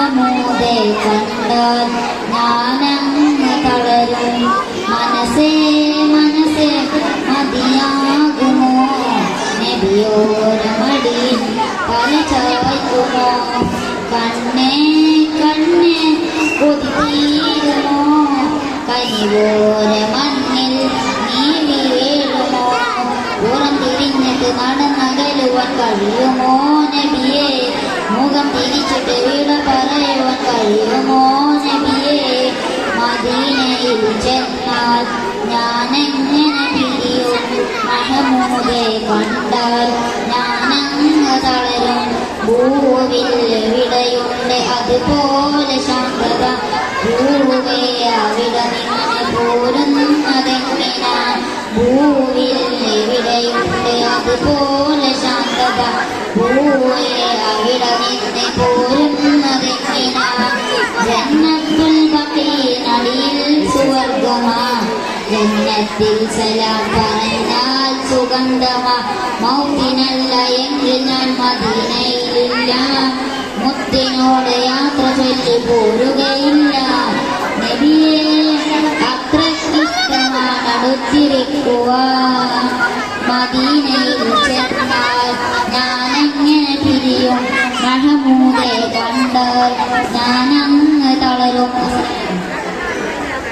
മഹമൂദെ കണ്ടാൽ ഞാനങ്ങ് തളരും. മനസ്സേ മനസ്സേ മതിയാകുമോ നബിയോരമടി തല ചായ്ക്കുമോ? കണ്ണേ കണ്ണേ കൊതി തീരുമോ? കനിവോര മണ്ണിൽ നീ വീഴുമോ? പുറം തിരിഞ്ഞിട്ട് നടന്നകലുവാൻ കഴിയുമോ നബിയേ? മുഖം തിരിച്ചിട്ട് വിട പറയുവാൻ കഴിയുമോ നബിയേ? മദീനയിൽ ചെന്നാൽ ഞാനെങ്ങനെ പിരിയും? മഹമൂദെ കണ്ടാൽ ഞാനങ്ങ് തളരും. ഭൂവിൽ എവിടെയുണ്ട് അതുപോലെ ശാന്തത? ഭൂവേ അവിടെ നിന്ന് പോരുന്നതെങ്ങിനാ? ഭൂവിൽ എവിടെയുണ്ട് അതുപോലെ ശാന്തത? ഭൂവേ അവിടെ നിന്ന് പോരുന്നതെങ്ങിനാ? ജന്നത്തുൽ ബഖീഅയിൽ സുവർഗമാ, ജന്നത്തിൽ സലാം പറഞ്ഞാൽ സുഗന്ധമാ. മൗത്തിനല്ല എങ്കിൽ ഞാൻ മദീനയിലില്ല, മുത്തിനോട് യാത്ര ചൊല്ലി പോരുകയില്ല. നബിയേ അത്രയ്ക്കിഷ്ടമാണ് അടുത്തിരിക്കുവാൻ. മദീനയിൽ ചെന്നാൽ ഞാനെങ്ങനെ പിരിയും? മഹമൂദെ കണ്ടാൽ ഞാനങ്ങ് തളരും.